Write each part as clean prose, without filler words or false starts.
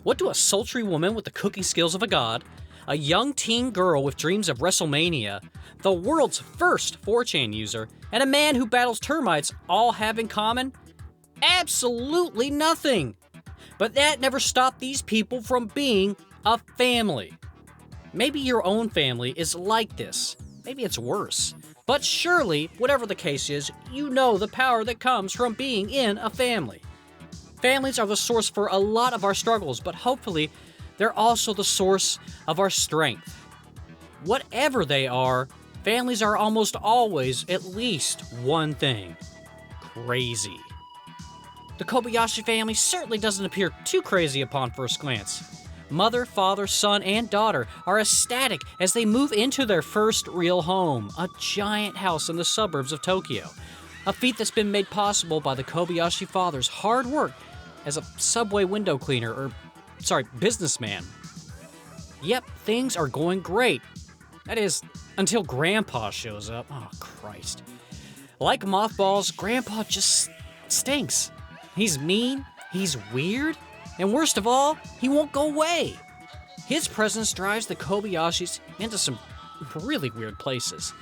What do a sultry woman with the cooking skills of a god, a young teen girl with dreams of WrestleMania, the world's first 4chan user, and a man who battles termites all have in common? Absolutely nothing! But that never stopped these people from being a family. Maybe your own family is like this. Maybe it's worse. But surely, whatever the case is, you know the power that comes from being in a family. Families are the source for a lot of our struggles, but hopefully, they're also the source of our strength. Whatever they are, families are almost always at least one thing: crazy. The Kobayashi family certainly doesn't appear too crazy upon first glance. Mother, father, son, and daughter are ecstatic as they move into their first real home, a giant house in the suburbs of Tokyo. A feat that's been made possible by the Kobayashi father's hard work as a subway window cleaner, businessman. Yep, things are going great. That is, until Grandpa shows up. Oh, Christ. Like mothballs, Grandpa just stinks. He's mean, he's weird, and worst of all, he won't go away. His presence drives the Kobayashis into some really weird places.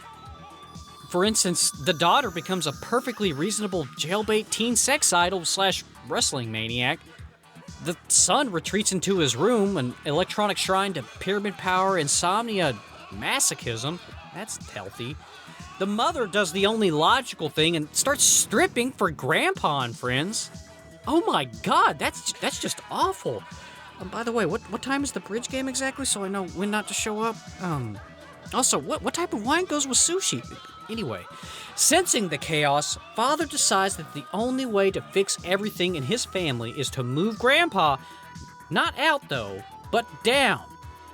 For instance, the daughter becomes a perfectly reasonable jailbait teen sex idol / wrestling maniac. The son retreats into his room, an electronic shrine to pyramid power, insomnia, masochism. That's healthy. The mother does the only logical thing and starts stripping for Grandpa and friends. Oh my god, that's just awful. By the way, what time is the bridge game exactly, so I know when not to show up? Also, what type of wine goes with sushi? Anyway, sensing the chaos, Father decides that the only way to fix everything in his family is to move Grandpa, not out though, but down,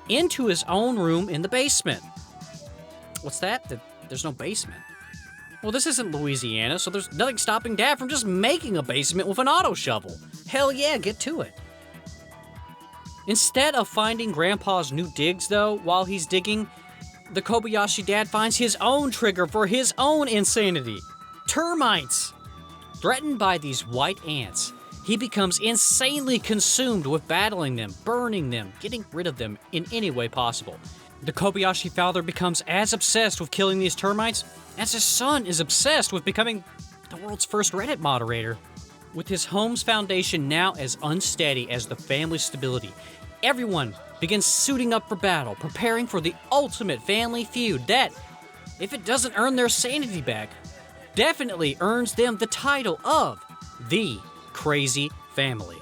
into his own room in the basement. What's that? There's no basement. Well, this isn't Louisiana, so there's nothing stopping Dad from just making a basement with an auto shovel. Hell yeah, get to it. Instead of finding Grandpa's new digs, though, while he's digging, the Kobayashi dad finds his own trigger for his own insanity: termites. Threatened by these white ants, he becomes insanely consumed with battling them, burning them, getting rid of them in any way possible. The Kobayashi father becomes as obsessed with killing these termites as his son is obsessed with becoming the world's first Reddit moderator. With his home's foundation now as unsteady as the family's stability, everyone begins suiting up for battle, preparing for the ultimate family feud that, if it doesn't earn their sanity back, definitely earns them the title of the Crazy Family.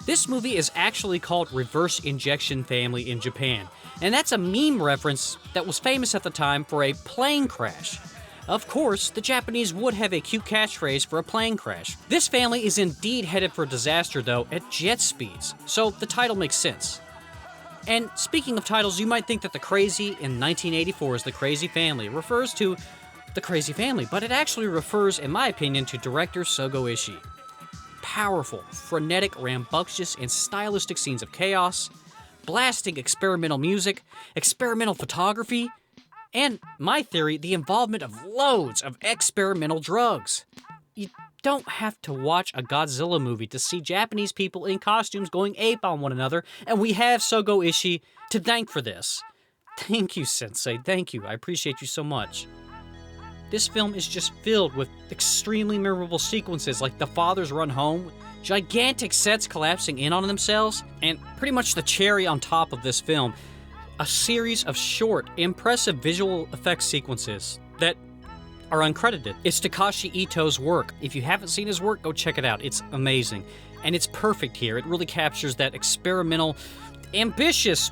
This movie is actually called Reverse Injection Family in Japan, and that's a meme reference that was famous at the time for a plane crash. Of course, the Japanese would have a cute catchphrase for a plane crash. This family is indeed headed for disaster, though, at jet speeds, so the title makes sense. And speaking of titles, you might think that The Crazy in 1984's The Crazy Family refers to The Crazy Family, but it actually refers, in my opinion, to director Sogo Ishii. Powerful, frenetic, rambunctious, and stylistic scenes of chaos, blasting experimental music, experimental photography, and, my theory, the involvement of loads of experimental drugs. You don't have to watch a Godzilla movie to see Japanese people in costumes going ape on one another, and we have Sogo Ishii to thank for this. Thank you, Sensei, thank you, I appreciate you so much. This film is just filled with extremely memorable sequences like the father's run home, gigantic sets collapsing in on themselves, and pretty much the cherry on top of this film, a series of short, impressive visual effects sequences that are uncredited. It's Takashi Ito's work. If you haven't seen his work, go check it out. It's amazing. And it's perfect here. It really captures that experimental, ambitious,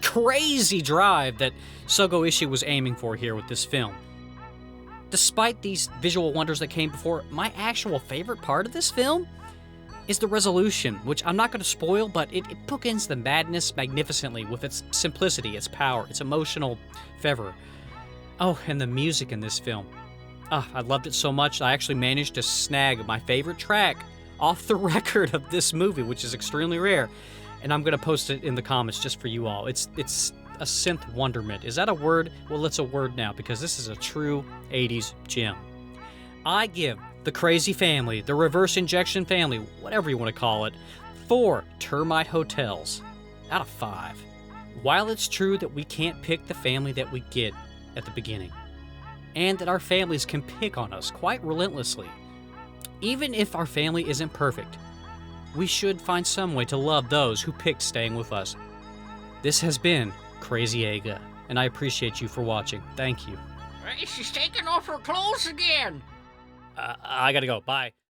crazy drive that Sogo Ishii was aiming for here with this film. Despite these visual wonders that came before, my actual favorite part of this film is the resolution, which I'm not going to spoil, but it bookends the madness magnificently with its simplicity, its power, its emotional fervor. Oh, and the music in this film. I loved it so much, I actually managed to snag my favorite track off the record of this movie, which is extremely rare, and I'm going to post it in the comments just for you all. It's a synth wonderment. Is that a word? Well, it's a word now, because this is a true 80s gem. I give The Crazy Family, the Reverse Injection Family, whatever you want to call it, 4 termite hotels out of 5. While it's true that we can't pick the family that we get at the beginning, and that our families can pick on us quite relentlessly, even if our family isn't perfect, we should find some way to love those who picked staying with us. This has been Crazy Aga, and I appreciate you for watching. Thank you. She's taking off her clothes again. I gotta go. Bye.